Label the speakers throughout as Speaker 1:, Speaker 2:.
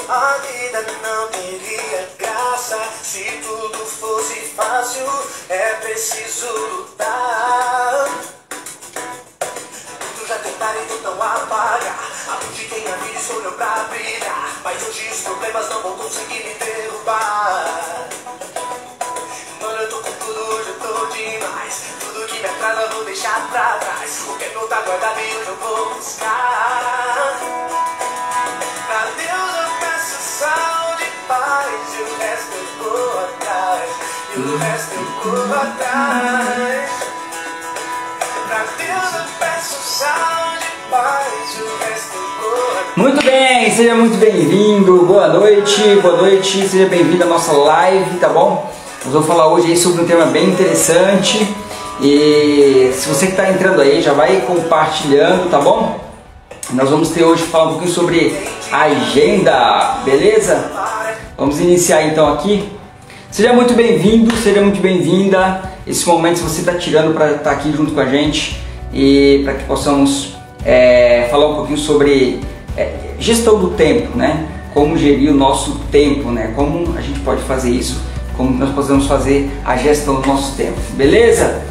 Speaker 1: A vida não teria graça se tudo fosse fácil. É preciso lutar. Muitos já tentaram e tentam apagar a luz de quem a vida escolheu pra brilhar. Mas hoje os problemas não vão conseguir me derrubar. Mano, eu tô com tudo, hoje eu tô demais. Tudo que me atrasa eu vou deixar pra trás. O que não tá guardado e hoje eu vou buscar. Pra Deus eu peço saúde e paz. E o resto eu vou atrás. E o resto eu vou atrás. Pra Deus eu peço saúde e paz. E o resto eu vou atrás.
Speaker 2: Muito bem, seja muito bem-vindo. Boa noite, seja bem-vindo à nossa live, tá bom? Nós vamos falar hoje aí sobre um tema bem interessante. E se você que está entrando aí, já vai compartilhando, tá bom? Nós vamos ter hoje falar um pouquinho sobre agenda, beleza? Vamos iniciar então aqui. Seja muito bem-vindo, seja muito bem-vinda. Esse momento se você está tirando para estar aqui junto com a gente e para que possamos falar um pouquinho sobre gestão do tempo, né? Como gerir o nosso tempo, né? Como a gente pode fazer isso, como nós podemos fazer a gestão do nosso tempo, beleza?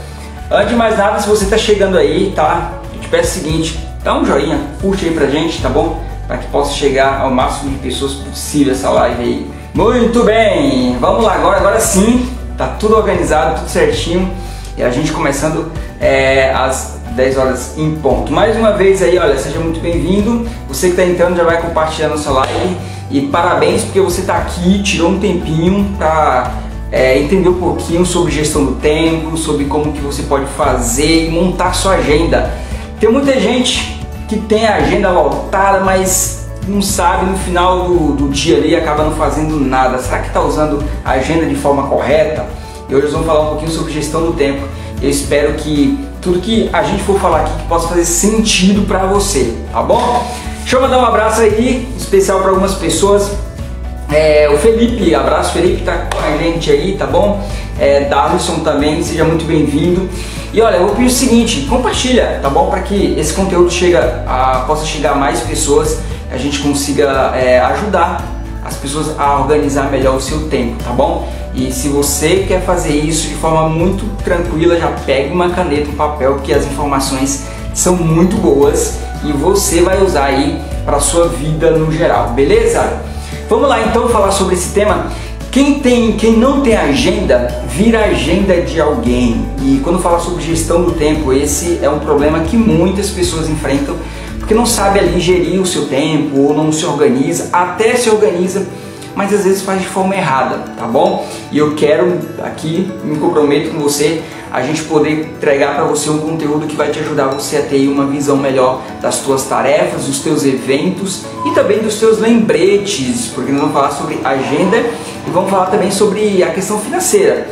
Speaker 2: Antes de mais nada, se você está chegando aí, tá? Eu te peço o seguinte, dá um joinha, curte aí pra gente, tá bom? Para que possa chegar ao máximo de pessoas possível essa live aí. Muito bem, vamos lá, agora sim, tá tudo organizado, tudo certinho. E a gente começando às 10 horas em ponto. Mais uma vez aí, olha, seja muito bem-vindo. Você que está entrando já vai compartilhando a sua live. E parabéns porque você está aqui, tirou um tempinho para entender um pouquinho sobre gestão do tempo, sobre como que você pode fazer e montar sua agenda. Tem muita gente que tem a agenda lotada, mas não sabe no final do dia ali, acaba não fazendo nada. Será que está usando a agenda de forma correta? E hoje nós vamos falar um pouquinho sobre gestão do tempo. Eu espero que tudo que a gente for falar aqui que possa fazer sentido para você, tá bom? Deixa eu mandar um abraço aí, especial para algumas pessoas. O Felipe, abraço Felipe, tá com a gente aí, tá bom? Darlison também, seja muito bem-vindo. E olha, eu vou pedir o seguinte, compartilha, tá bom? Para que esse conteúdo possa chegar a mais pessoas, a gente consiga ajudar as pessoas a organizar melhor o seu tempo, tá bom? E se você quer fazer isso de forma muito tranquila, já pegue uma caneta, um papel, porque as informações são muito boas e você vai usar aí para a sua vida no geral, beleza? Vamos lá então falar sobre esse tema. Quem não tem agenda, vira agenda de alguém. E quando fala sobre gestão do tempo, esse é um problema que muitas pessoas enfrentam, porque não sabe ali gerir o seu tempo, ou não se organiza, até se organiza, mas às vezes faz de forma errada, tá bom? E eu quero aqui, me comprometo com você, a gente poder entregar para você um conteúdo que vai te ajudar você a ter uma visão melhor das tuas tarefas, dos teus eventos e também dos teus lembretes, porque nós vamos falar sobre agenda e vamos falar também sobre a questão financeira,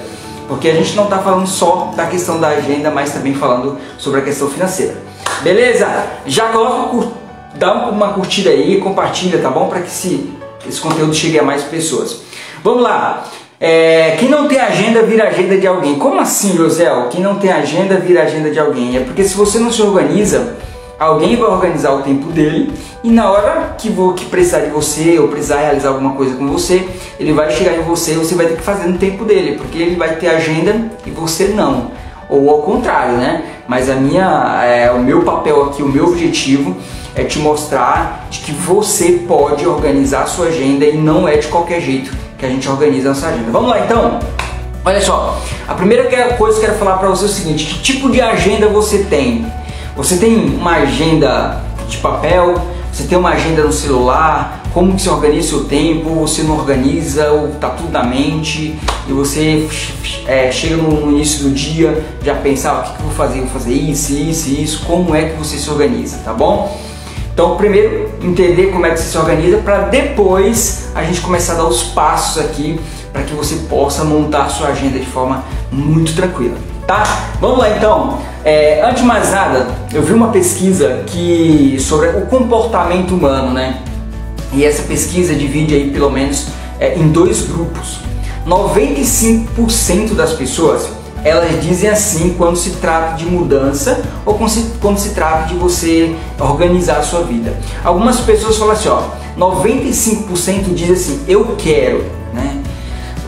Speaker 2: porque a gente não está falando só da questão da agenda, mas também falando sobre a questão financeira. Beleza? Já coloca, dá uma curtida aí, compartilha, tá bom? Para que esse conteúdo chegue a mais pessoas. Vamos lá. Quem não tem agenda vira agenda de alguém. Como assim, José? Quem não tem agenda vira agenda de alguém. É porque se você não se organiza, alguém vai organizar o tempo dele e na hora que precisar de você ou precisar realizar alguma coisa com você, ele vai chegar em você e você vai ter que fazer no tempo dele, porque ele vai ter agenda e você não. Ou ao contrário, né? Mas o meu papel aqui, o meu objetivo é te mostrar de que você pode organizar a sua agenda e não é de qualquer jeito que a gente organiza a nossa agenda. Vamos lá então? Olha só, a primeira coisa que eu quero falar para você é o seguinte: que tipo de agenda você tem? Você tem uma agenda de papel? Você tem uma agenda no celular? Como que você organiza o seu tempo? Você não organiza ou tá tudo na mente e você chega no início do dia já pensar o que eu vou fazer? Vou fazer isso. Como é que você se organiza, tá bom? Então, primeiro, entender como é que você se organiza para depois a gente começar a dar os passos aqui para que você possa montar a sua agenda de forma muito tranquila, tá? Vamos lá então. Antes de mais nada, eu vi uma pesquisa sobre o comportamento humano, né? E essa pesquisa divide aí pelo menos em dois grupos. 95% das pessoas, elas dizem assim quando se trata de mudança ou quando se trata de você organizar a sua vida. Algumas pessoas falam assim, ó, 95% diz assim, eu quero, né?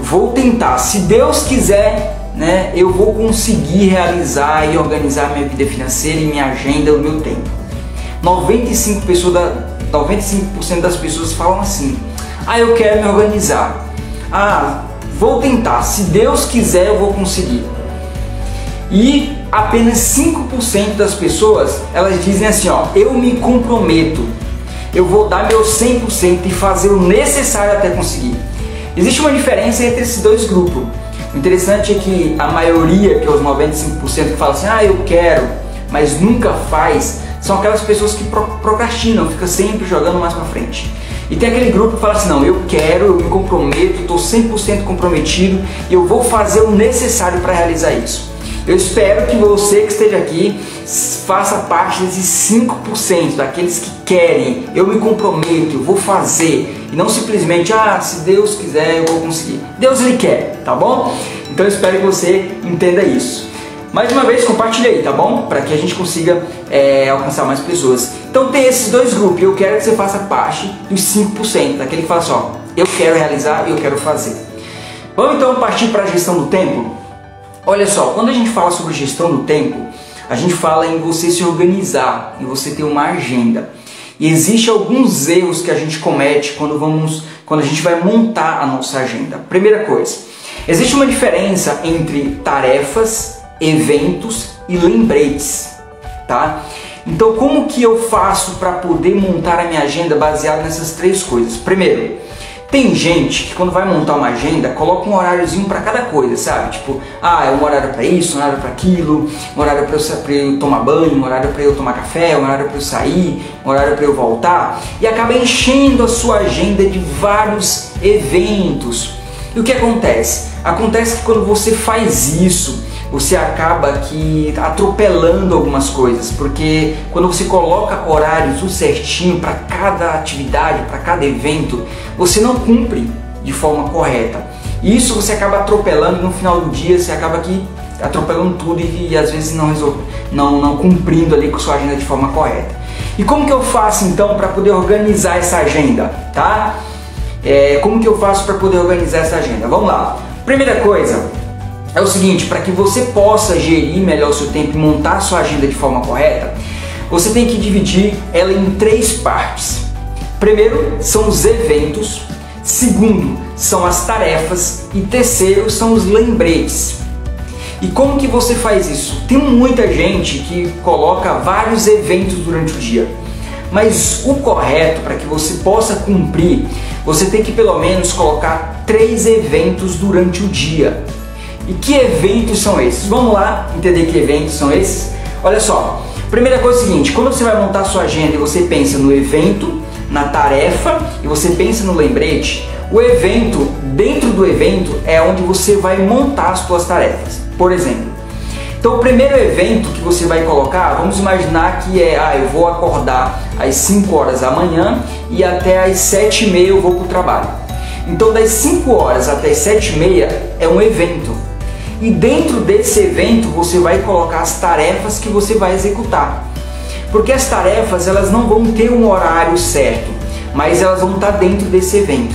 Speaker 2: Vou tentar, se Deus quiser, né, eu vou conseguir realizar e organizar minha vida financeira e minha agenda, o meu tempo. 95% das pessoas falam assim, eu quero me organizar, vou tentar, se Deus quiser eu vou conseguir. E apenas 5% das pessoas, elas dizem assim, eu me comprometo, eu vou dar meu 100% e fazer o necessário até conseguir. Existe uma diferença entre esses dois grupos. O interessante é que a maioria, que é os 95% que falam assim, eu quero, mas nunca faz, são aquelas pessoas que procrastinam, fica sempre jogando mais para frente. E tem aquele grupo que fala assim, não, eu quero, eu me comprometo, estou 100% comprometido e eu vou fazer o necessário para realizar isso. Eu espero que você que esteja aqui faça parte desses 5%, daqueles que querem, eu me comprometo, eu vou fazer, e não simplesmente, se Deus quiser eu vou conseguir. Deus Ele quer, tá bom? Então eu espero que você entenda isso. Mais uma vez, compartilhe aí, tá bom? Para que a gente consiga alcançar mais pessoas. Então tem esses dois grupos, eu quero que você faça parte dos 5%, daquele que fala assim, eu quero realizar e eu quero fazer. Vamos então partir para a gestão do tempo? Olha só, quando a gente fala sobre gestão do tempo, a gente fala em você se organizar, em você ter uma agenda. E existem alguns erros que a gente comete quando a gente vai montar a nossa agenda. Primeira coisa, existe uma diferença entre tarefas, eventos e lembretes, tá? Então, como que eu faço para poder montar a minha agenda baseado nessas três coisas? Primeiro, tem gente que quando vai montar uma agenda, coloca um horáriozinho para cada coisa, sabe? Tipo, é um horário para isso, um horário para aquilo, um horário para eu tomar banho, um horário para eu tomar café, um horário para eu sair, um horário para eu voltar, e acaba enchendo a sua agenda de vários eventos. E o que acontece? Acontece que quando você faz isso, você acaba atropelando algumas coisas, porque quando você coloca horários tudo certinho para cada atividade, para cada evento, você não cumpre de forma correta. E isso você acaba atropelando, e no final do dia você acaba atropelando tudo e às vezes não cumprindo ali com sua agenda de forma correta. E como que eu faço então para poder organizar essa agenda, tá? Como que eu faço para poder organizar essa agenda? Vamos lá. Primeira coisa é o seguinte, para que você possa gerir melhor o seu tempo e montar a sua agenda de forma correta, você tem que dividir ela em três partes. Primeiro são os eventos, segundo são as tarefas e terceiro são os lembretes. E como que você faz isso? Tem muita gente que coloca vários eventos durante o dia, mas o correto para que você possa cumprir, você tem que pelo menos colocar 3 eventos durante o dia. E que eventos são esses? Vamos lá entender que eventos são esses? Olha só, primeira coisa é o seguinte, quando você vai montar a sua agenda e você pensa no evento, na tarefa e você pensa no lembrete, o evento, dentro do evento é onde você vai montar as suas tarefas. Por exemplo, então o primeiro evento que você vai colocar, vamos imaginar que eu vou acordar às 5 horas da manhã e até às 7h30 eu vou para o trabalho. Então das 5 horas até as 7h30 é um evento. E dentro desse evento você vai colocar as tarefas que você vai executar. Porque as tarefas elas não vão ter um horário certo, mas elas vão estar dentro desse evento.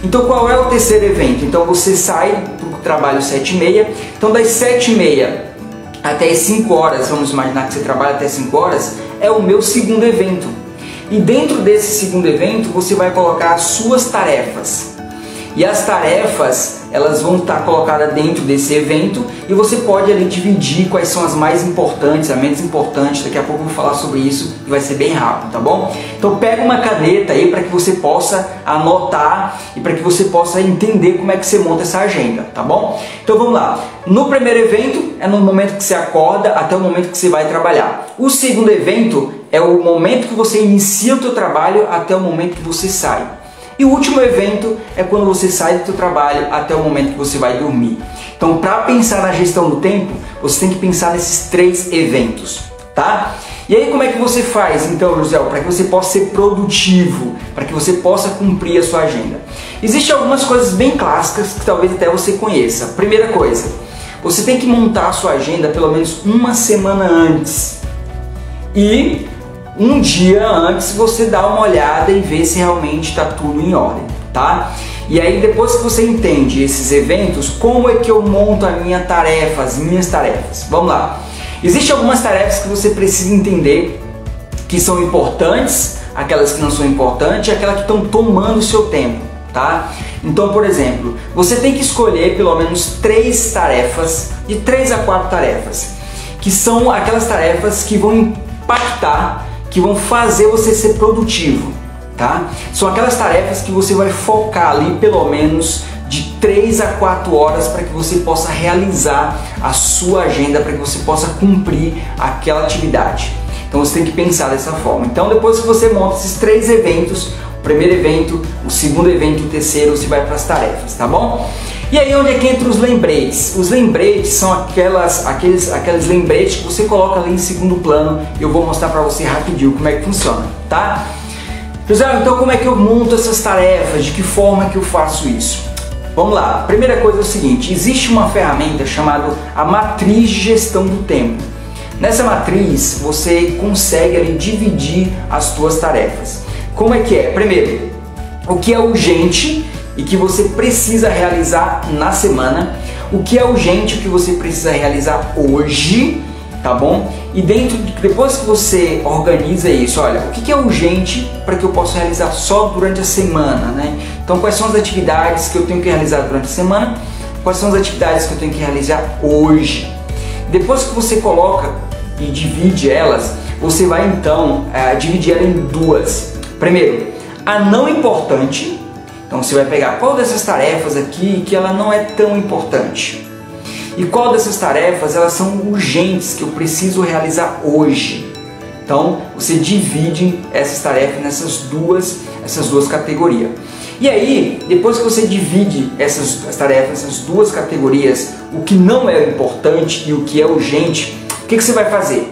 Speaker 2: Então qual é o terceiro evento? Então você sai para o trabalho às 7h30, então das 7h30 até as 5 horas, vamos imaginar que você trabalha até 5 horas, é o meu segundo evento. E dentro desse segundo evento você vai colocar as suas tarefas. E as tarefas, elas vão estar colocadas dentro desse evento e você pode ali dividir quais são as mais importantes, as menos importantes. Daqui a pouco eu vou falar sobre isso e vai ser bem rápido, tá bom? Então pega uma caneta aí para que você possa anotar e para que você possa entender como é que você monta essa agenda, tá bom? Então vamos lá. No primeiro evento é no momento que você acorda até o momento que você vai trabalhar. O segundo evento é o momento que você inicia o seu trabalho até o momento que você sai. E o último evento é quando você sai do seu trabalho até o momento que você vai dormir. Então, para pensar na gestão do tempo, você tem que pensar nesses 3 eventos, tá? E aí, como é que você faz, então, José, para que você possa ser produtivo, para que você possa cumprir a sua agenda? Existem algumas coisas bem clássicas que talvez até você conheça. Primeira coisa, você tem que montar a sua agenda pelo menos uma semana antes. E um dia antes você dá uma olhada e vê se realmente está tudo em ordem, tá? E aí depois que você entende esses eventos, como é que eu monto a minha tarefa, as minhas tarefas? Vamos lá. Existem algumas tarefas que você precisa entender que são importantes, aquelas que não são importantes, aquelas que estão tomando o seu tempo, tá? Então, por exemplo, você tem que escolher pelo menos 3 tarefas, de 3 a 4 tarefas, que são aquelas tarefas que vão impactar, que vão fazer você ser produtivo, tá? São aquelas tarefas que você vai focar ali pelo menos de 3 a 4 horas para que você possa realizar a sua agenda, para que você possa cumprir aquela atividade. Então você tem que pensar dessa forma. Então depois que você monta esses 3 eventos, o primeiro evento, o segundo evento e o terceiro, você vai para as tarefas, tá bom? E aí onde é que entra os lembretes? Os lembretes são aqueles lembretes que você coloca ali em segundo plano. Eu vou mostrar para você rapidinho como é que funciona, tá? Pessoal, então como é que eu monto essas tarefas? De que forma que eu faço isso? Vamos lá, a primeira coisa é o seguinte, existe uma ferramenta chamada a matriz de gestão do tempo. Nessa matriz você consegue ali dividir as suas tarefas. Como é que é? Primeiro, o que é urgente e que você precisa realizar na semana, o que é urgente e o que você precisa realizar hoje, tá bom? E depois que você organiza isso, olha, o que é urgente para que eu possa realizar só durante a semana, né? Então quais são as atividades que eu tenho que realizar durante a semana, quais são as atividades que eu tenho que realizar hoje. Depois que você coloca e divide elas, você vai então dividir ela em 2. Primeiro, a não importante. Então você vai pegar qual dessas tarefas aqui que ela não é tão importante e qual dessas tarefas elas são urgentes que eu preciso realizar hoje. Então você divide essas tarefas nessas duas categorias. E aí, depois que você divide essas tarefas, essas 2 categorias, o que não é importante e o que é urgente, o que você vai fazer?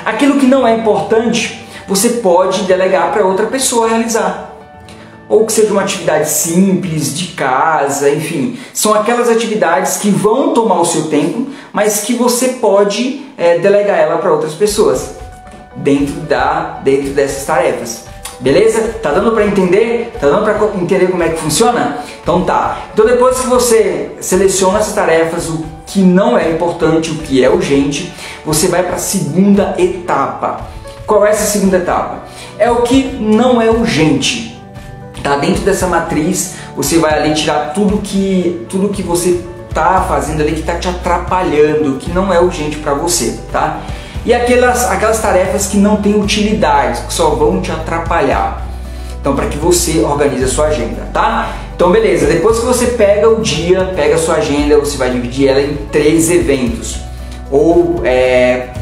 Speaker 2: Aquilo que não é importante, você pode delegar para outra pessoa realizar. Ou que seja uma atividade simples, de casa, enfim. São aquelas atividades que vão tomar o seu tempo, mas que você pode delegar ela para outras pessoas dentro dessas tarefas. Beleza? Tá dando para entender? Tá dando para entender como é que funciona? Então tá. Então depois que você seleciona essas tarefas, o que não é importante, o que é urgente, você vai para a segunda etapa. Qual é essa segunda etapa? É o que não é urgente. Tá dentro dessa matriz, você vai ali tirar tudo que você tá fazendo ali que tá te atrapalhando, que não é urgente para você, tá? E aquelas tarefas que não têm utilidade, que só vão te atrapalhar. Então, para que você organize a sua agenda, tá? Então, beleza. Depois que você pega o dia, pega a sua agenda, você vai dividir ela em 3 eventos ou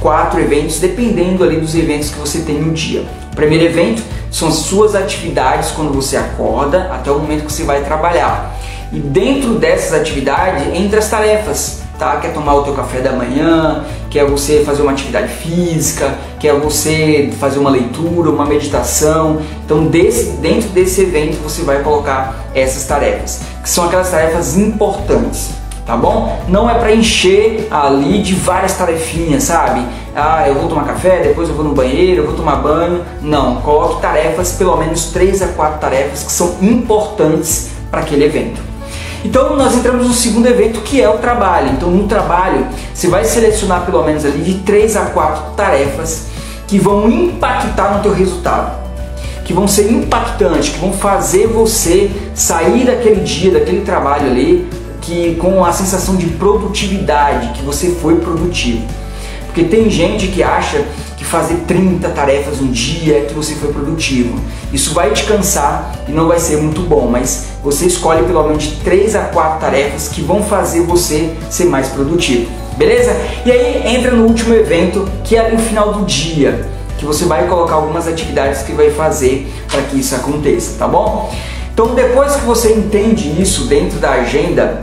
Speaker 2: 4 eventos, dependendo ali dos eventos que você tem no dia. O primeiro evento são as suas atividades quando você acorda até o momento que você vai trabalhar. E dentro dessas atividades, entre as tarefas, tá? Que é tomar o teu café da manhã, que é você fazer uma atividade física, que é você fazer uma leitura, uma meditação. Então, dentro desse evento, você vai colocar essas tarefas, que são aquelas tarefas importantes, tá bom? Não é para encher ali de várias tarefinhas, sabe? Ah, eu vou tomar café, depois eu vou no banheiro, eu vou tomar banho. Não, coloque tarefas, pelo menos 3 a 4 tarefas que são importantes para aquele evento. Então nós entramos no segundo evento, que é o trabalho. Então no trabalho você vai selecionar pelo menos ali de 3 a 4 tarefas que vão impactar no teu resultado, que vão ser impactantes, que vão fazer você sair daquele dia, daquele trabalho ali, com a sensação de produtividade, que você foi produtivo. Porque tem gente que acha que fazer 30 tarefas um dia é que você foi produtivo. Isso vai te cansar e não vai ser muito bom, mas você escolhe pelo menos 3 a 4 tarefas que vão fazer você ser mais produtivo. Beleza? E aí entra no último evento, que é no final do dia, que você vai colocar algumas atividades que vai fazer para que isso aconteça, tá bom? Então depois que você entende isso dentro da agenda,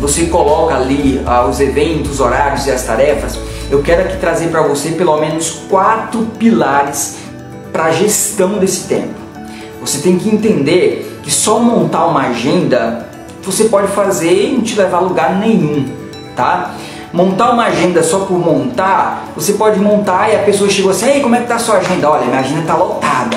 Speaker 2: você coloca ali os eventos, os horários e as tarefas. Eu quero aqui trazer para você pelo menos 4 pilares para a gestão desse tempo. Você tem que entender que só montar uma agenda você pode fazer e não te levar a lugar nenhum, tá? Montar uma agenda só por montar, você pode montar e a pessoa chegou assim, ei, como é que tá a sua agenda? Olha, minha agenda tá lotada.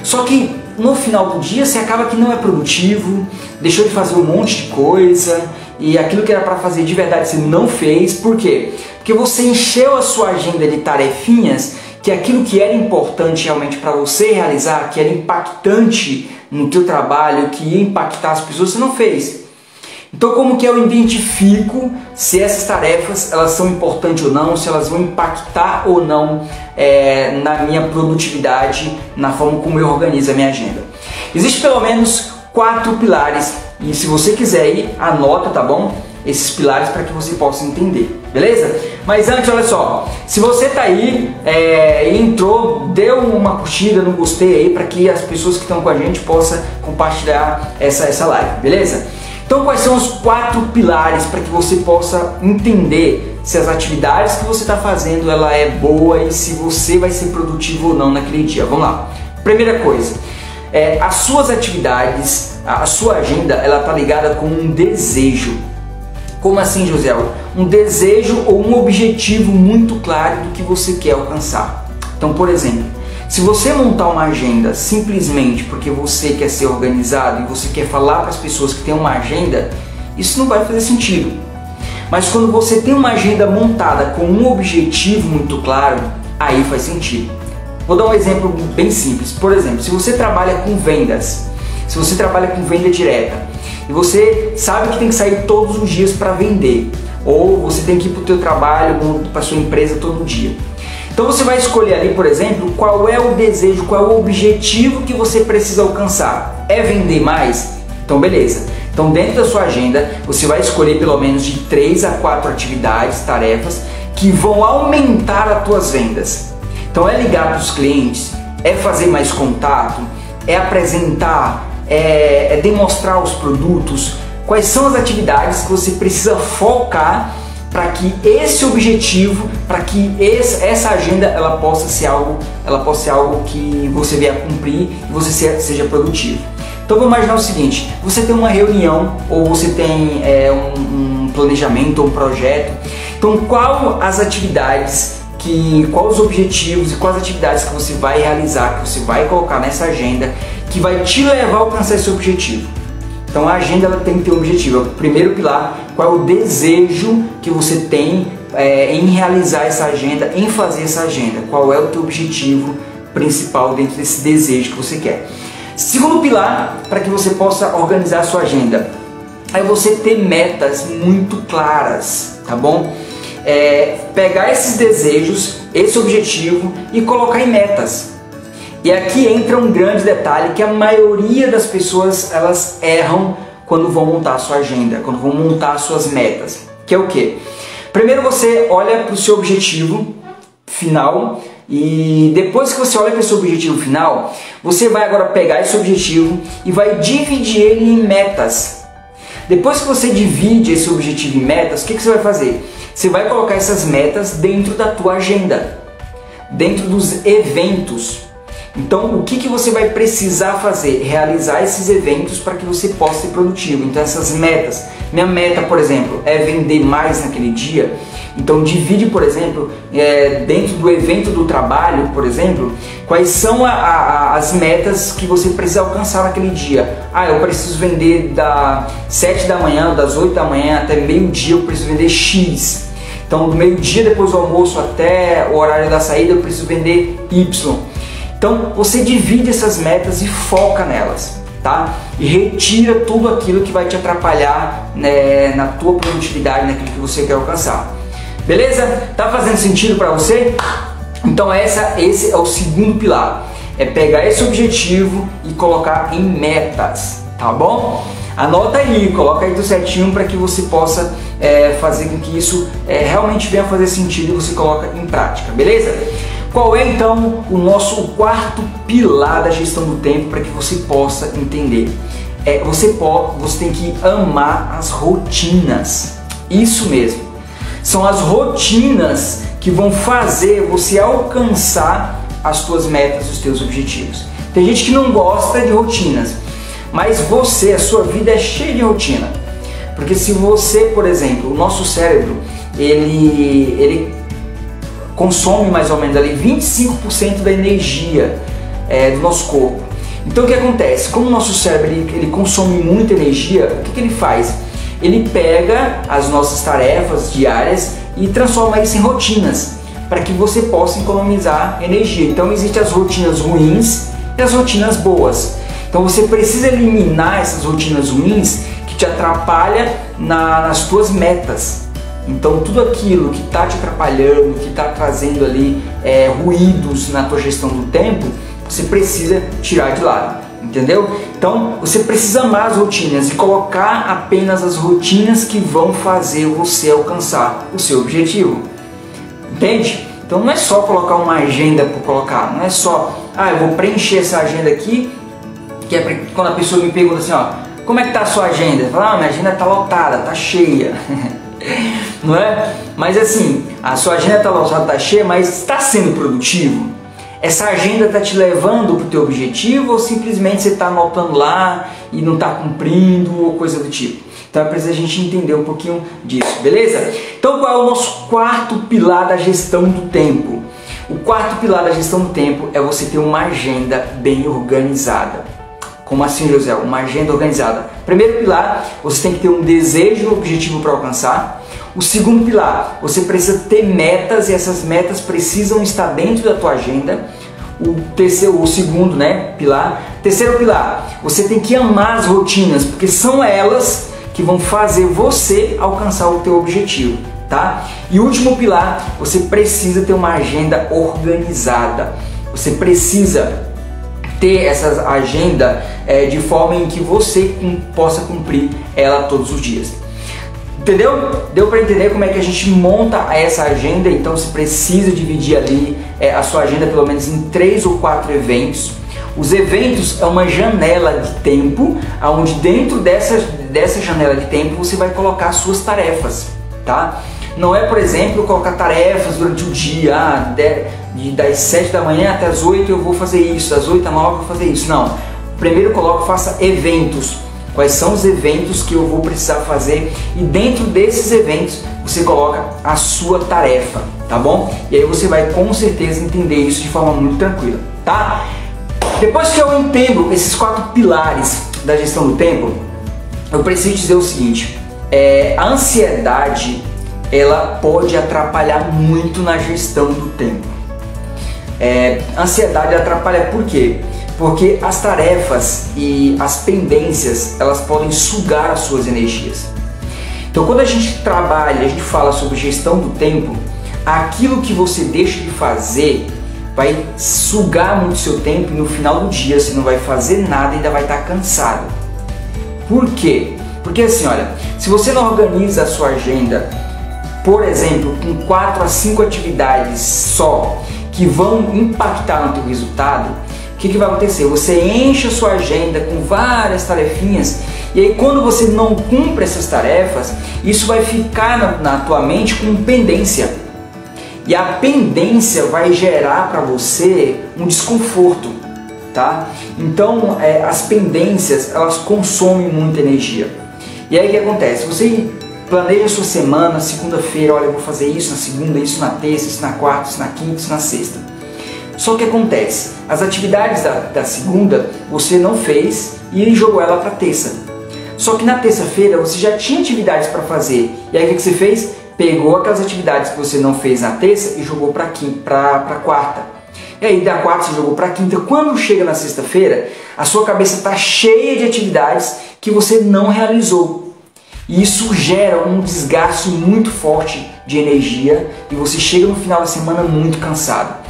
Speaker 2: Só que no final do dia você acaba que não é produtivo, deixou de fazer um monte de coisa e aquilo que era para fazer de verdade você não fez. Por quê? Porque você encheu a sua agenda de tarefinhas que aquilo que era importante realmente para você realizar, que era impactante no teu trabalho, que ia impactar as pessoas, você não fez. Então como que eu identifico se essas tarefas elas são importantes ou não, se elas vão impactar ou não na minha produtividade, na forma como eu organizo a minha agenda? Existem pelo menos 4 pilares e se você quiser ir, anota, tá bom? Esses pilares para que você possa entender, beleza? Mas antes, olha só, se você tá aí e entrou, deu uma curtida, não gostei aí, para que as pessoas que estão com a gente possam compartilhar essa live, beleza? Então quais são os 4 pilares para que você possa entender se as atividades que você está fazendo ela é boa e se você vai ser produtivo ou não naquele dia? Vamos lá. Primeira coisa, as suas atividades, a sua agenda, ela está ligada com um desejo. Como assim, José? Um desejo ou um objetivo muito claro do que você quer alcançar. Então, por exemplo, se você montar uma agenda simplesmente porque você quer ser organizado e você quer falar para as pessoas que tem uma agenda, isso não vai fazer sentido. Mas quando você tem uma agenda montada com um objetivo muito claro, aí faz sentido. Vou dar um exemplo bem simples. Por exemplo, se você trabalha com vendas, se você trabalha com venda direta e você sabe que tem que sair todos os dias para vender, ou você tem que ir para o teu trabalho, para a sua empresa todo dia. Então você vai escolher ali, por exemplo, qual é o desejo, qual é o objetivo que você precisa alcançar. É vender mais? Então beleza. Então dentro da sua agenda você vai escolher pelo menos de 3 a 4 atividades, tarefas que vão aumentar as tuas vendas. Então é ligar para os clientes, é fazer mais contato, é apresentar, é demonstrar os produtos. Quais são as atividades que você precisa focar para que esse objetivo, para que essa agenda ela possa ser algo que você venha cumprir e você seja produtivo. Então vamos imaginar o seguinte, você tem uma reunião ou você tem um planejamento ou um projeto. Então quais os objetivos e quais atividades que você vai realizar, que você vai colocar nessa agenda que vai te levar a alcançar esse objetivo. Então a agenda ela tem que ter um objetivo. É o primeiro pilar. Qual é o desejo que você tem em realizar essa agenda, em fazer essa agenda? Qual é o teu objetivo principal dentro desse desejo que você quer? Segundo pilar, para que você possa organizar a sua agenda, é você ter metas muito claras, tá bom? Pegar esses desejos, esse objetivo e colocar em metas. E aqui entra um grande detalhe que a maioria das pessoas elas erram quando vão montar a sua agenda, quando vão montar as suas metas, que é o quê? Primeiro você olha para o seu objetivo final e depois que você olha para o seu objetivo final, você vai agora pegar esse objetivo e vai dividir ele em metas. Depois que você divide esse objetivo em metas, o que você vai fazer? Você vai colocar essas metas dentro da tua agenda, dentro dos eventos. Então, o que você vai precisar fazer? Realizar esses eventos para que você possa ser produtivo. Então, essas metas. Minha meta, por exemplo, é vender mais naquele dia. Então, divide, por exemplo, dentro do evento do trabalho, por exemplo, quais são as metas que você precisa alcançar naquele dia. Eu preciso vender das 7 da manhã, das 8 da manhã até meio-dia, eu preciso vender X. Então, do meio-dia, depois do almoço até o horário da saída, eu preciso vender Y. Então você divide essas metas e foca nelas, tá? E retira tudo aquilo que vai te atrapalhar na tua produtividade, naquilo que você quer alcançar. Beleza? Tá fazendo sentido para você? Então esse é o segundo pilar. É pegar esse objetivo e colocar em metas, tá bom? Anota aí, coloca aí tudo certinho para que você possa fazer com que isso realmente venha fazer sentido e você coloca em prática, beleza? Qual é então o nosso quarto pilar da gestão do tempo para que você possa entender? Você tem que amar as rotinas. Isso mesmo. São as rotinas que vão fazer você alcançar as tuas metas, os teus objetivos. Tem gente que não gosta de rotinas, mas a sua vida é cheia de rotina. Porque se você, por exemplo, o nosso cérebro, ele consome mais ou menos ali 25% da energia do nosso corpo. Então o que acontece? Como o nosso cérebro ele consome muita energia, o que ele faz? Ele pega as nossas tarefas diárias e transforma isso em rotinas, para que você possa economizar energia. Então existem as rotinas ruins e as rotinas boas. Então você precisa eliminar essas rotinas ruins que te atrapalham nas tuas metas. Então tudo aquilo que está te atrapalhando, que está trazendo ali ruídos na tua gestão do tempo, você precisa tirar de lado, entendeu? Então você precisa amar as rotinas e colocar apenas as rotinas que vão fazer você alcançar o seu objetivo, entende? Então não é só colocar uma agenda por colocar, não é só, eu vou preencher essa agenda aqui, que é quando a pessoa me pergunta assim, ó, como é que tá a sua agenda? Eu falo, minha agenda tá lotada, tá cheia. Não é? Mas assim, a sua agenda tá lotada, tá cheia, mas está sendo produtivo? Essa agenda está te levando para o teu objetivo ou simplesmente você está anotando lá e não está cumprindo ou coisa do tipo? Então é preciso a gente entender um pouquinho disso, beleza? Então qual é o nosso quarto pilar da gestão do tempo? O quarto pilar da gestão do tempo é você ter uma agenda bem organizada. Como assim, José? Uma agenda organizada. Primeiro pilar, você tem que ter um desejo e um objetivo para alcançar. O segundo pilar, você precisa ter metas e essas metas precisam estar dentro da tua agenda. O segundo, pilar. Terceiro pilar, você tem que amar as rotinas, porque são elas que vão fazer você alcançar o teu objetivo, tá? E o último pilar, você precisa ter uma agenda organizada. Você precisa ter essa agenda de forma em que você possa cumprir ela todos os dias. Entendeu? Deu para entender como é que a gente monta essa agenda? Então você precisa dividir ali a sua agenda pelo menos em 3 ou 4 eventos. Os eventos é uma janela de tempo, onde dentro dessa janela de tempo você vai colocar as suas tarefas, tá? Não é, por exemplo, colocar tarefas durante o dia, das 7 da manhã até as 8 eu vou fazer isso, das 8 às 9 eu vou fazer isso. Não. Primeiro faça eventos. Quais são os eventos que eu vou precisar fazer e dentro desses eventos você coloca a sua tarefa, tá bom? E aí você vai com certeza entender isso de forma muito tranquila, tá? Depois que eu entendo esses 4 pilares da gestão do tempo, eu preciso dizer o seguinte, a ansiedade ela pode atrapalhar muito na gestão do tempo. A ansiedade atrapalha por quê? Porque as tarefas e as pendências, elas podem sugar as suas energias. Então quando a gente trabalha, a gente fala sobre gestão do tempo, aquilo que você deixa de fazer vai sugar muito seu tempo e no final do dia você não vai fazer nada e ainda vai estar cansado. Por quê? Porque assim, olha, se você não organiza a sua agenda, por exemplo, com 4 a 5 atividades só que vão impactar no teu resultado, o que vai acontecer? Você enche a sua agenda com várias tarefinhas e aí quando você não cumpre essas tarefas, isso vai ficar na tua mente com pendência. E a pendência vai gerar para você um desconforto, tá? Então as pendências, elas consomem muita energia. E aí o que acontece? Você planeja a sua semana, segunda-feira, olha, eu vou fazer isso na segunda, isso na terça, isso na quarta, isso na quinta, isso na sexta. Só que acontece, as atividades da segunda você não fez e jogou ela para terça. Só que na terça-feira você já tinha atividades para fazer. E aí o que você fez? Pegou aquelas atividades que você não fez na terça e jogou para quarta. E aí da quarta você jogou para quinta. Quando chega na sexta-feira, a sua cabeça está cheia de atividades que você não realizou. E isso gera um desgaste muito forte de energia e você chega no final da semana muito cansado.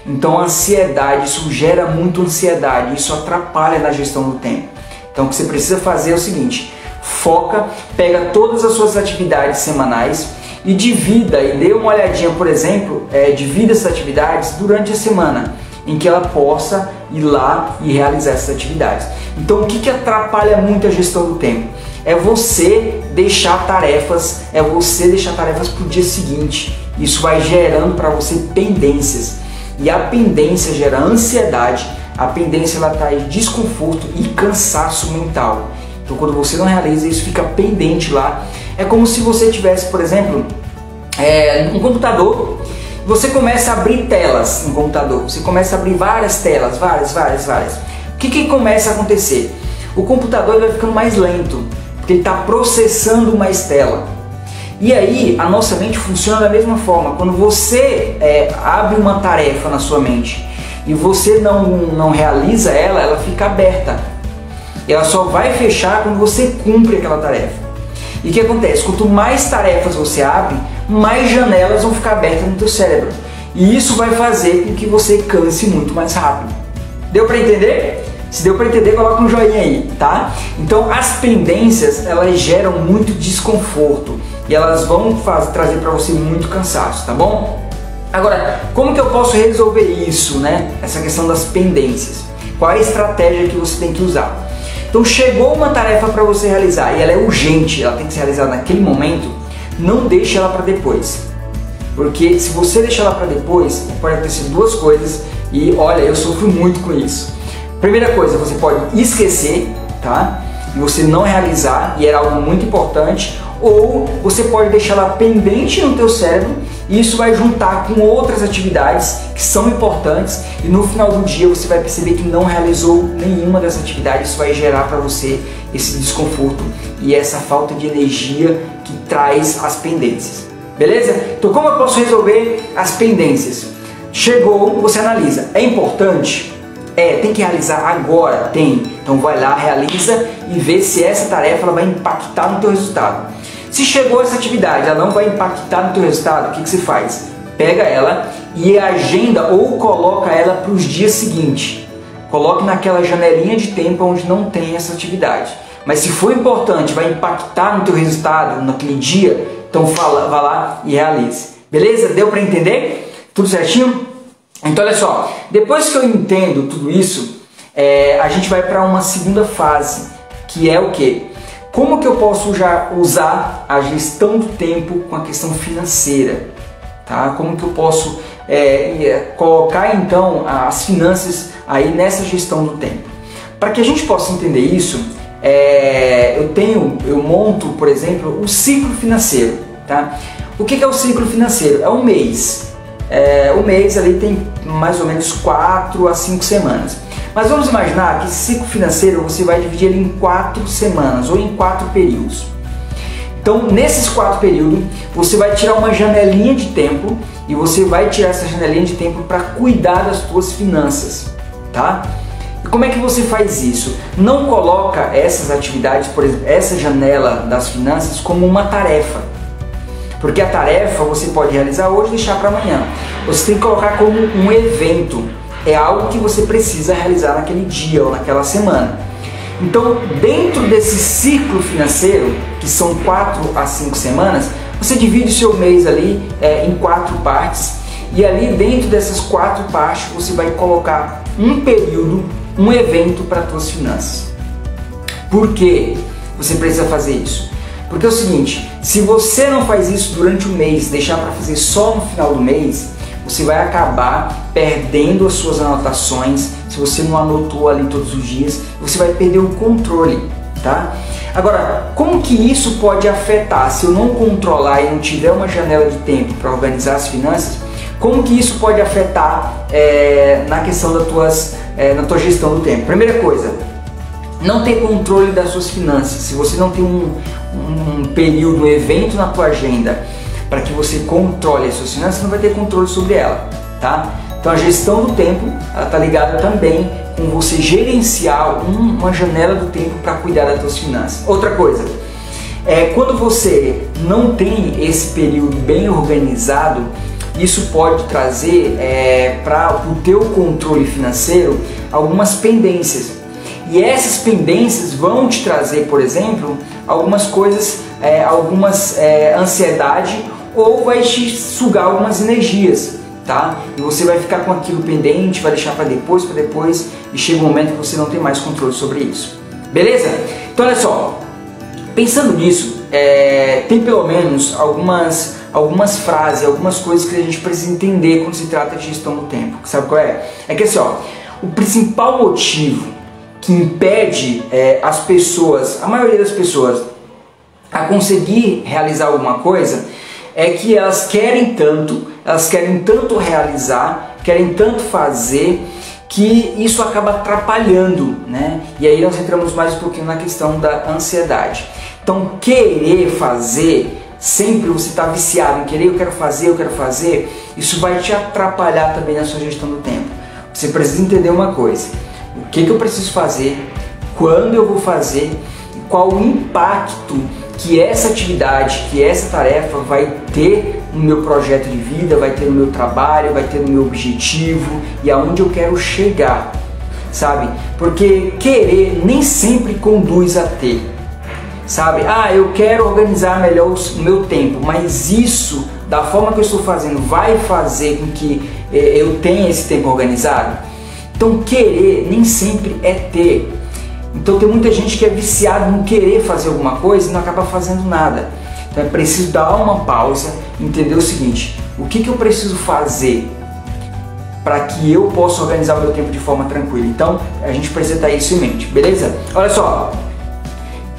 Speaker 2: Então a ansiedade, isso gera muito ansiedade, isso atrapalha na gestão do tempo. Então o que você precisa fazer é o seguinte, foca, pega todas as suas atividades semanais e divida e dê uma olhadinha, por exemplo, divida essas atividades durante a semana, em que ela possa ir lá e realizar essas atividades. Então o que atrapalha muito a gestão do tempo? É você deixar tarefas para o dia seguinte. Isso vai gerando para você pendências. E a pendência gera ansiedade, a pendência ela traz desconforto e cansaço mental. Então quando você não realiza isso, fica pendente lá. É como se você tivesse, por exemplo, um computador, você começa a abrir telas no computador, você começa a abrir várias telas, várias. O que começa a acontecer? O computador vai ficando mais lento, porque ele está processando mais tela. E aí a nossa mente funciona da mesma forma. Quando você abre uma tarefa na sua mente e você não realiza ela, ela fica aberta. E ela só vai fechar quando você cumpre aquela tarefa. E o que acontece? Quanto mais tarefas você abre, mais janelas vão ficar abertas no teu cérebro. E isso vai fazer com que você canse muito mais rápido. Deu para entender? Se deu para entender, coloca um joinha aí, tá? Então as pendências, elas geram muito desconforto e elas vão trazer para você muito cansaço, tá bom? Agora, como que eu posso resolver isso, né? Essa questão das pendências. Qual é a estratégia que você tem que usar? Então chegou uma tarefa para você realizar e ela é urgente, ela tem que ser realizada naquele momento, não deixe ela para depois. Porque se você deixar ela para depois, pode acontecer duas coisas e olha, eu sofro muito com isso. Primeira coisa, você pode esquecer, tá? E você não realizar e era algo muito importante, ou você pode deixar ela pendente no teu cérebro e isso vai juntar com outras atividades que são importantes e no final do dia você vai perceber que não realizou nenhuma dessas atividades. Isso vai gerar para você esse desconforto e essa falta de energia que traz as pendências. Beleza? Então como eu posso resolver as pendências? Chegou, você analisa. É importante? Tem que realizar agora? Tem. Então vai lá, realiza e vê se essa tarefa ela vai impactar no teu resultado. Se chegou essa atividade, ela não vai impactar no teu resultado, o que você faz? Pega ela e agenda ou coloca ela para os dias seguintes. Coloque naquela janelinha de tempo onde não tem essa atividade. Mas se for importante, vai impactar no teu resultado naquele dia, então vá lá e realize. Beleza? Deu para entender? Tudo certinho? Então olha só, depois que eu entendo tudo isso, a gente vai para uma segunda fase, que é o quê? Como que eu posso já usar a gestão do tempo com a questão financeira? Tá? Como que eu posso colocar então as finanças aí nessa gestão do tempo? Para que a gente possa entender isso, eu monto, por exemplo, o ciclo financeiro. Tá? O que é o ciclo financeiro? É um mês. O mês ali tem mais ou menos 4 a 5 semanas. Mas vamos imaginar que esse ciclo financeiro você vai dividir ele em 4 semanas ou em 4 períodos. Então nesses 4 períodos você vai tirar uma janelinha de tempo e você vai tirar essa janelinha de tempo para cuidar das suas finanças, tá? E como é que você faz isso? Não coloca essas atividades, por exemplo, essa janela das finanças como uma tarefa. Porque a tarefa você pode realizar hoje e deixar para amanhã. Você tem que colocar como um evento. É algo que você precisa realizar naquele dia ou naquela semana. Então, dentro desse ciclo financeiro, que são 4 a 5 semanas, você divide o seu mês ali em 4 partes. E ali dentro dessas 4 partes você vai colocar um período, um evento para as suas finanças. Por que você precisa fazer isso? Porque é o seguinte, se você não faz isso durante o mês, deixar para fazer só no final do mês, você vai acabar perdendo as suas anotações. Se você não anotou ali todos os dias, você vai perder o controle, tá? Agora, como que isso pode afetar? Se eu não controlar e não tiver uma janela de tempo para organizar as finanças, como que isso pode afetar na questão da tua gestão do tempo? Primeira coisa, não ter controle das suas finanças. Se você não tem um período, um evento na tua agenda para que você controle as suas finanças, você não vai ter controle sobre ela, tá? Então a gestão do tempo, ela está ligada também com você gerenciar uma janela do tempo para cuidar das suas finanças. Outra coisa, quando você não tem esse período bem organizado, isso pode trazer para o teu controle financeiro algumas pendências. E essas pendências vão te trazer, por exemplo, algumas coisas, ansiedade, ou vai te sugar algumas energias, tá? E você vai ficar com aquilo pendente, vai deixar para depois, e chega um momento que você não tem mais controle sobre isso. Beleza? Então olha só, pensando nisso, tem pelo menos algumas frases, algumas coisas que a gente precisa entender quando se trata de gestão do tempo. Sabe qual é? É que assim, ó, o principal motivo que impede as pessoas, a maioria das pessoas, a conseguir realizar alguma coisa é que elas querem tanto realizar, querem tanto fazer, que isso acaba atrapalhando, né? E aí nós entramos mais um pouquinho na questão da ansiedade. Então, querer fazer, sempre você está viciado em querer, eu quero fazer, isso vai te atrapalhar também na sua gestão do tempo. Você precisa entender uma coisa: o que eu preciso fazer, quando eu vou fazer e qual o impacto que essa atividade, que essa tarefa vai ter no meu projeto de vida, vai ter no meu trabalho, vai ter no meu objetivo e aonde eu quero chegar, sabe? Porque querer nem sempre conduz a ter, sabe? Ah, eu quero organizar melhor o meu tempo, mas isso, da forma que eu estou fazendo, vai fazer com que eu tenha esse tempo organizado? Então, querer nem sempre é ter. Então tem muita gente que é viciada em querer fazer alguma coisa e não acaba fazendo nada. Então é preciso dar uma pausa, entender o seguinte: o que eu preciso fazer para que eu possa organizar o meu tempo de forma tranquila? Então a gente precisa ter isso em mente, beleza? Olha só,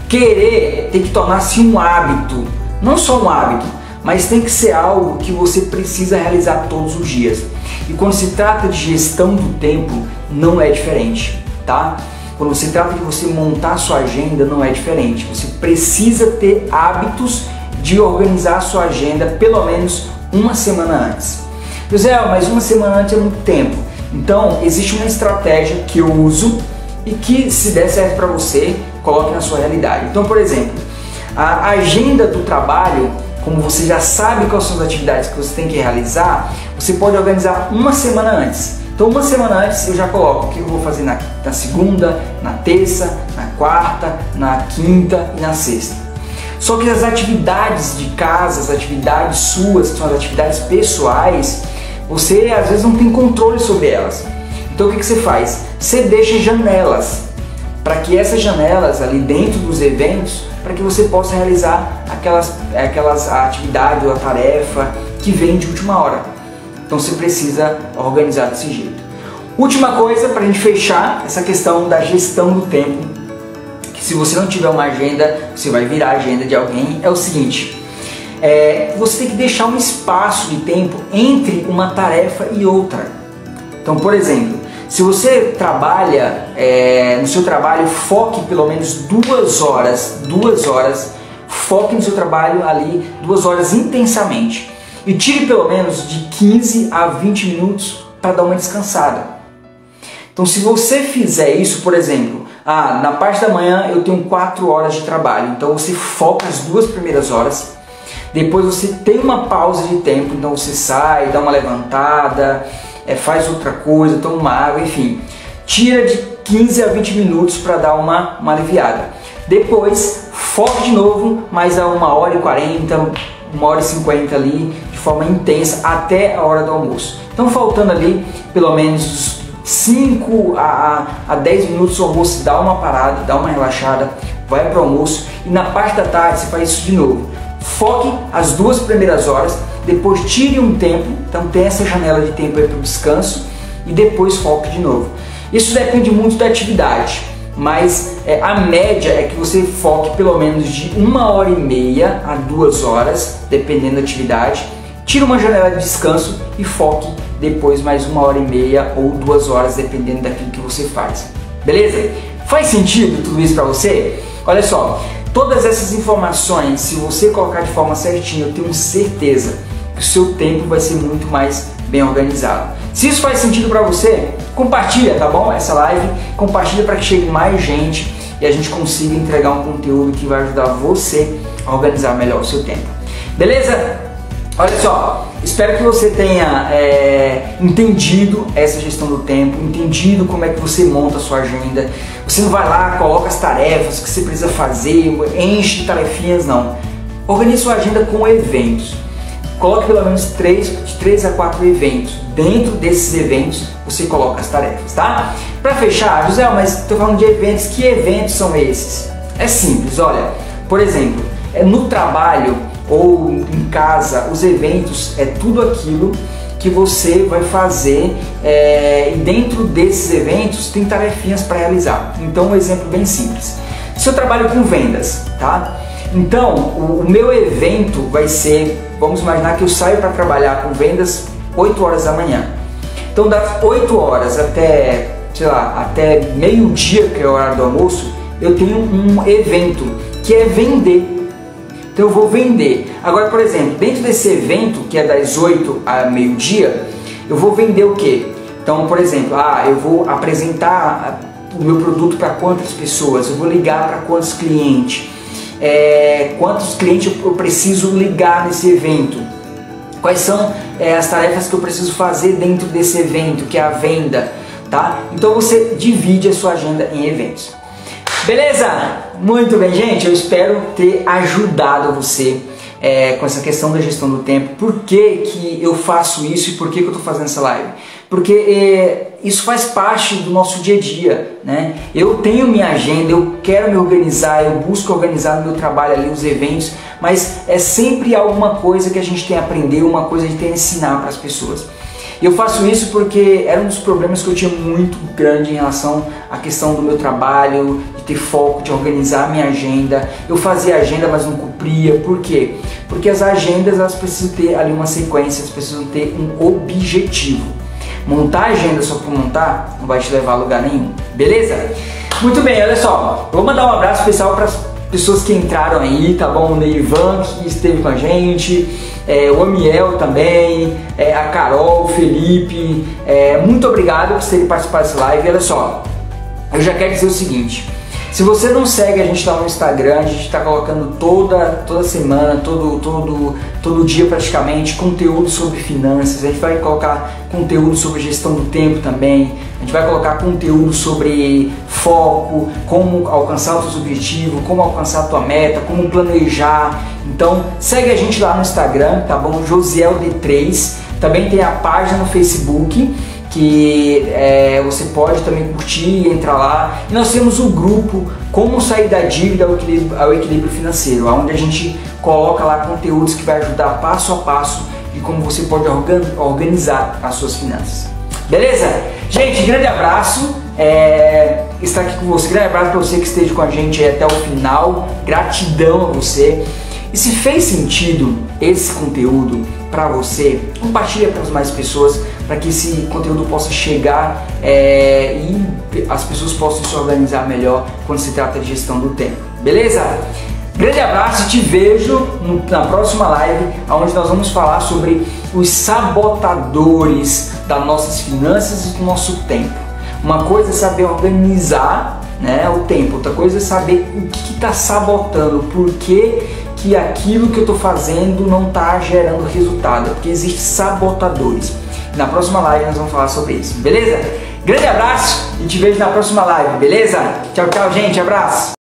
Speaker 2: querer tem que tornar-se um hábito, não só um hábito, mas tem que ser algo que você precisa realizar todos os dias. E quando se trata de gestão do tempo, não é diferente, tá? Quando se trata de você montar a sua agenda, não é diferente. Você precisa ter hábitos de organizar a sua agenda pelo menos uma semana antes. José, mas uma semana antes é muito tempo. Então, existe uma estratégia que eu uso e que, se der certo para você, coloque na sua realidade. Então, por exemplo, a agenda do trabalho, como você já sabe quais são as atividades que você tem que realizar, você pode organizar uma semana antes. Então, uma semana antes eu já coloco o que eu vou fazer na segunda, na terça, na quarta, na quinta e na sexta. Só que as atividades de casa, as atividades suas, que são as atividades pessoais, você às vezes não tem controle sobre elas. Então o que você faz? Você deixa janelas, para que essas janelas ali dentro dos eventos, para que você possa realizar aquelas atividades ou a tarefa que vem de última hora. Então você precisa organizar desse jeito. Última coisa para a gente fechar essa questão da gestão do tempo, que se você não tiver uma agenda, você vai virar a agenda de alguém, é o seguinte: você tem que deixar um espaço de tempo entre uma tarefa e outra. Então, por exemplo, se você trabalha no seu trabalho, foque pelo menos 2 horas, foque no seu trabalho ali 2 horas intensamente. E tire pelo menos de 15 a 20 minutos para dar uma descansada. Então, se você fizer isso, por exemplo, na parte da manhã eu tenho 4 horas de trabalho, então você foca as 2 primeiras horas, depois você tem uma pausa de tempo, então você sai, dá uma levantada, faz outra coisa, toma uma água, enfim. Tira de 15 a 20 minutos para dar uma aliviada. Depois, foque de novo, mais a 1h40, 1h50 ali, de forma intensa, até a hora do almoço. Então, faltando ali pelo menos 5 a 10 minutos do almoço, dá uma parada, dá uma relaxada, vai para o almoço e na parte da tarde você faz isso de novo. Foque as 2 primeiras horas, depois tire um tempo, então tem essa janela de tempo aí para o descanso e depois foque de novo. Isso depende muito da atividade, mas a média é que você foque pelo menos de 1h30 a 2 horas, dependendo da atividade. Tire uma janela de descanso e foque depois mais 1h30 ou 2 horas, dependendo daquilo que você faz. Beleza? Faz sentido tudo isso para você? Olha só, todas essas informações, se você colocar de forma certinha, eu tenho certeza que o seu tempo vai ser muito mais bem organizado. Se isso faz sentido para você, compartilha, tá bom? Essa live, compartilha para que chegue mais gente e a gente consiga entregar um conteúdo que vai ajudar você a organizar melhor o seu tempo. Beleza? Olha só, espero que você tenha entendido essa gestão do tempo, entendido como é que você monta a sua agenda. Você não vai lá, coloca as tarefas que você precisa fazer, enche de tarefinhas, não. Organize sua agenda com eventos. Coloque pelo menos de 3 a 4 eventos. Dentro desses eventos, você coloca as tarefas, tá? Para fechar, José, mas estou falando de eventos. Que eventos são esses? É simples, olha. Por exemplo, no trabalho ou em casa, os eventos é tudo aquilo que você vai fazer e dentro desses eventos tem tarefinhas para realizar. Então, um exemplo bem simples. Se eu trabalho com vendas, tá? Então, o meu evento vai ser, vamos imaginar que eu saio para trabalhar com vendas 8 horas da manhã. Então, das 8 horas até, sei lá, até meio-dia, que é o horário do almoço, eu tenho um evento que é vender. Então, eu vou vender. Agora, por exemplo, dentro desse evento, que é das 8 a meio-dia, eu vou vender o quê? Então, por exemplo, eu vou apresentar o meu produto para quantas pessoas, eu vou ligar para quantos clientes, quantos clientes eu preciso ligar nesse evento, quais são as tarefas que eu preciso fazer dentro desse evento, que é a venda, tá? Então você divide a sua agenda em eventos. Beleza? Muito bem, gente, eu espero ter ajudado você com essa questão da gestão do tempo. Por que eu faço isso e por que eu estou fazendo essa live? Porque isso faz parte do nosso dia a dia, né? Eu tenho minha agenda, eu quero me organizar, eu busco organizar no meu trabalho ali os eventos, mas é sempre alguma coisa que a gente tem a aprender, uma coisa que a gente tem a ensinar para as pessoas. Eu faço isso porque era um dos problemas que eu tinha muito grande em relação à questão do meu trabalho, de ter foco, de organizar a minha agenda. Eu fazia agenda, mas não cumpria. Por quê? Porque as agendas, elas precisam ter ali uma sequência, elas precisam ter um objetivo. Montar a agenda só por montar não vai te levar a lugar nenhum, beleza? Muito bem, olha só, vou mandar um abraço especial para as pessoas que entraram aí, tá bom? O Neivan, que esteve com a gente, o Amiel também, a Carol, o Felipe, muito obrigado por terem participado dessa live. Olha só, eu já quero dizer o seguinte: se você não segue a gente lá no Instagram, a gente está colocando toda semana, todo dia praticamente, conteúdo sobre finanças. A gente vai colocar conteúdo sobre gestão do tempo também. A gente vai colocar conteúdo sobre foco, como alcançar os seus objetivos, como alcançar a tua meta, como planejar. Então segue a gente lá no Instagram, tá bom? Josiel D3. Também tem a página no Facebook, que você pode também curtir e entrar lá. E nós temos um grupo Como Sair da Dívida ao Equilíbrio Financeiro, onde a gente coloca lá conteúdos que vai ajudar passo a passo de como você pode organizar as suas finanças. Beleza? Gente, grande abraço, estar aqui com você, grande abraço para você que esteja com a gente até o final, gratidão a você. E se fez sentido esse conteúdo para você, compartilha para as mais pessoas, para que esse conteúdo possa chegar e as pessoas possam se organizar melhor quando se trata de gestão do tempo. Beleza? Grande abraço e te vejo na próxima live, onde nós vamos falar sobre os sabotadores das nossas finanças e do nosso tempo. Uma coisa é saber organizar, né, o tempo, outra coisa é saber o que está sabotando, por que aquilo que eu estou fazendo não está gerando resultado, porque existem sabotadores. Na próxima live nós vamos falar sobre isso, beleza? Grande abraço e te vejo na próxima live, beleza? Tchau, tchau, gente, abraço!